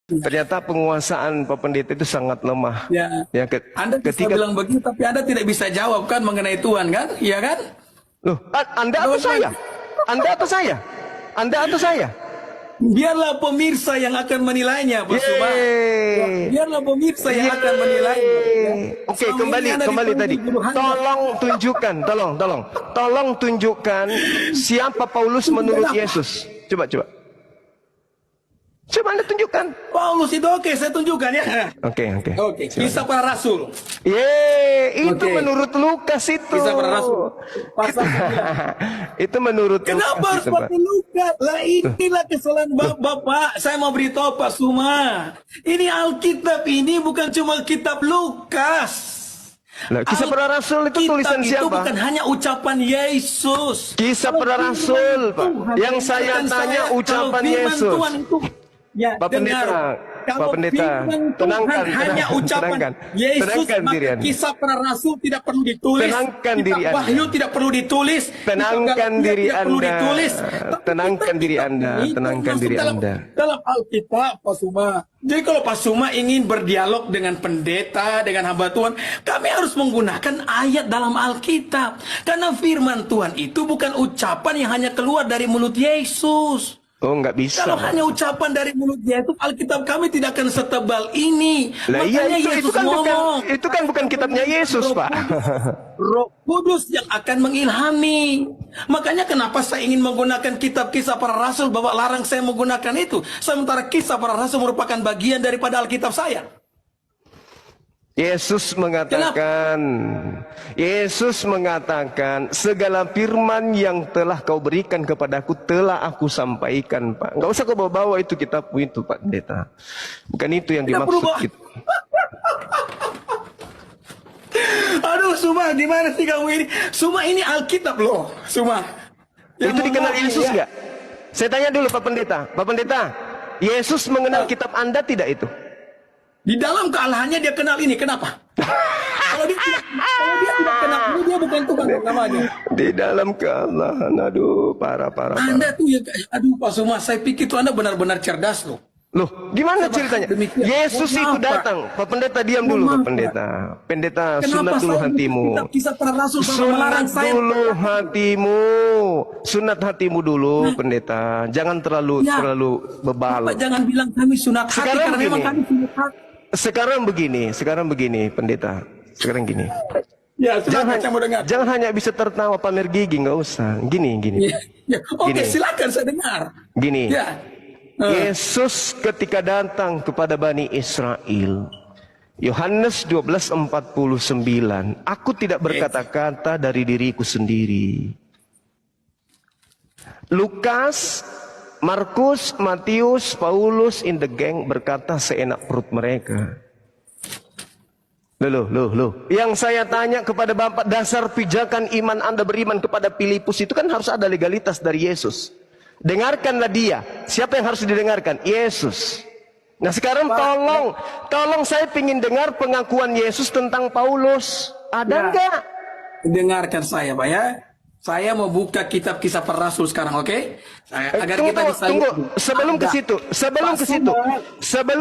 Ternyata penguasaan Pak Pendeta itu sangat lemah. Ya. Ya, Anda bisa ketika bilang begitu, tapi Anda tidak bisa jawab kan mengenai Tuhan kan? Iya kan? loh, Anda atau saya? Anda atau saya? Anda atau saya? Biarlah pemirsa yang akan menilainya, Pak Suma. Ya, biarlah pemirsa yang akan menilainya. Ya. Oke, Selama kembali ini Anda tadi. dipanggil guru Anda. Tolong tunjukkan, tolong tunjukkan siapa Paulus menurut Yesus. Coba. Coba Anda tunjukkan. Paulus itu oke, saya tunjukkan ya. Oke. Oke, Kisah Para Rasul. Itu Oke. menurut Lukas itu. Kisah Para Rasul. Pasal 9. Itu menurut Kenapa harus itu, Pak. pakai Lukas? Lah inilah kesalahan Bapak. Saya mau beritahu Pak Suma. Ini Alkitab ini bukan cuma kitab Lukas. Lah, Kisah Para Rasul itu tulisan Itu siapa? bukan hanya ucapan Yesus. Kisah Kalau Para firman Rasul, Pak. Tuhan, Yang saya dengarkan tanya saya, ucapan kalau firman Yesus. Tuhan itu, ya, Pak Pendeta, kalau Pak Pendeta, firman Tuhan tenangkan, hanya ucapan Yesus, tenangkan diri maka Anda. Kisah Para Rasul tidak perlu ditulis. Tenangkan Kitab diri Anda. Wahyu tidak perlu ditulis. Tenangkan Kitab Galatia diri tidak perlu Anda. ditulis. Tapi Tenangkan diri kitab Anda. ini Tenangkan termasuk diri dalam- Anda. Dalam Alkitab, Pak Suma. Jadi kalau Pak Suma ingin berdialog dengan pendeta, dengan hamba Tuhan, kami harus menggunakan ayat dalam Alkitab. Karena firman Tuhan itu bukan ucapan yang hanya keluar dari mulut Yesus. Oh, nggak bisa. Kalau Pak. hanya ucapan dari mulut Yesus, Alkitab kami tidak akan setebal ini. Lah iya, Makanya itu Yesus kan ngomong. itu kan bukan kitabnya Yesus, Pak. Roh Kudus yang akan mengilhami. Makanya kenapa saya ingin menggunakan kitab Kisah Para Rasul, Bapak larang saya menggunakan itu. Sementara Kisah Para Rasul merupakan bagian daripada Alkitab saya. Yesus mengatakan segala firman yang telah kau berikan kepadaku telah aku sampaikan, Pak. Nggak usah kau bawa-bawa itu kitabmu itu, Pak Pendeta. Bukan itu yang Tidak dimaksud perlu bawa. kita. Aduh, Suma, gimana sih kamu ini? Suma, ini Alkitab loh, Suma. Itu dikenal Yesus ya. nggak? Saya tanya dulu Pak Pendeta. Pak Pendeta, Yesus mengenal kitab Anda tidak itu? Di dalam kealahannya dia kenal ini, kenapa? Kalau dia tidak kenal ini, dia bukan Tuhan namanya. Di dalam kealahan, aduh, parah. Anda tuh ya, aduh Pak Suma, saya pikir tuh Anda benar-benar cerdas loh. Loh, gimana ceritanya? Demikian. Yesus itu Mohon maaf, Pak. datang. Pak Pendeta diam dulu, Pak Pendeta. Pendeta, sunat dulu hatimu. Kitab Kisah Para Rasul sama Sunat melarang saya? dulu hatimu. Sunat hatimu dulu, Pendeta. Jangan terlalu Ya. bebal. Bapak jangan bilang kami sunat hati, Sekarang karena memang begini. kami sunat hati. Sekarang begini, Pendeta. Sekarang gini. Ya, silakan saya mau dengar. Jangan hanya bisa tertawa pamer gigi, nggak usah. Gini. Ya. Oke, Gini. silakan saya dengar. Gini. Ya. Yesus ketika datang kepada Bani Israel, Yohanes 12:49, aku tidak berkata-kata dari diriku sendiri. Lukas, Markus, Matius, Paulus in the gang berkata seenak perut mereka. Loh. Yang saya tanya kepada Bapak, dasar pijakan iman Anda beriman kepada Filipus itu kan harus ada legalitas dari Yesus. Dengarkanlah dia. Siapa yang harus didengarkan? Yesus. Nah sekarang tolong saya ingin dengar pengakuan Yesus tentang Paulus. Ada enggak? Dengarkan saya, Pak ya. Saya mau buka kitab Kisah Para Rasul sekarang, oke? Agar kita bisa Tunggu. lihat. Sebelum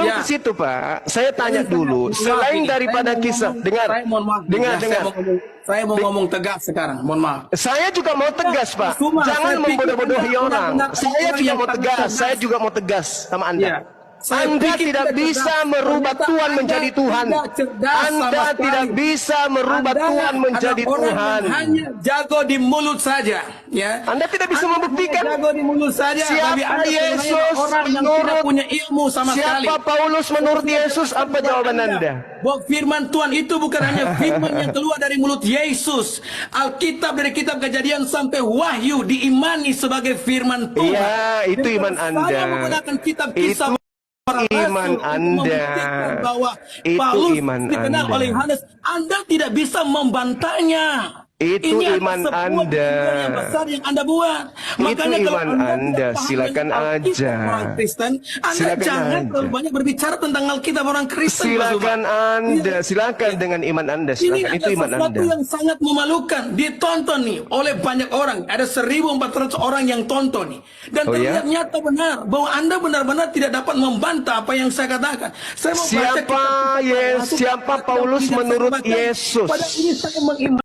ke situ, Pak, saya tanya dulu. Selain daripada kisah, dengar. Saya mau ngomong tegas sekarang, mohon maaf. Saya juga mau tegas, Pak. Jangan membodoh-bodohi orang. Saya juga mau tegas. Saya juga mau tegas sama Anda. Anda tidak bisa merubah Tuhan menjadi Tuhan. Anda tidak bisa merubah Tuhan menjadi Tuhan. Hanya jago di mulut saja, ya. Anda tidak bisa membuktikan. Jago di mulut saja. Siapa Tapi Anda Yesus orang yang tidak punya ilmu sama sekali. Siapa Paulus menurut Yesus? Apa jawaban Anda? Bahwa firman Tuhan itu bukan hanya firman yang keluar dari mulut Yesus. Alkitab dari kitab Kejadian sampai Wahyu diimani sebagai firman Tuhan. Iya, itu iman Anda. Saya menggunakan kitab Kisah Para iman Rasul Anda. untuk membuktikan bahwa Itu Paulus iman dikenal Anda. oleh Yohanes. Anda tidak bisa membantahnya. Itu Ini iman adalah sebuah Anda. kebaikan yang besar yang Anda buat. Makanya kalau iman Anda Anda. tidak paham Silakan dengan Alkitab aja. orang Kristen, Anda Silakan jangan aja. terlalu banyak berbicara tentang Alkitab orang Kristen, Pak Suma. Silakan Anda, silakan dengan iman Anda, Ini silakan. Itu ada iman sesuatu Anda. yang sangat memalukan. Ditonton nih oleh banyak orang. Ada 1.400 orang yang tonton nih. Dan Oh, ya? terlihat nyata benar bahwa Anda benar-benar tidak dapat membantah apa yang saya katakan. Saya mau baca Siapa kitab-kitab Yes, Rasul, siapa yang Paulus tidak saya menurut baca. Yesus? Pada ini saya mengimani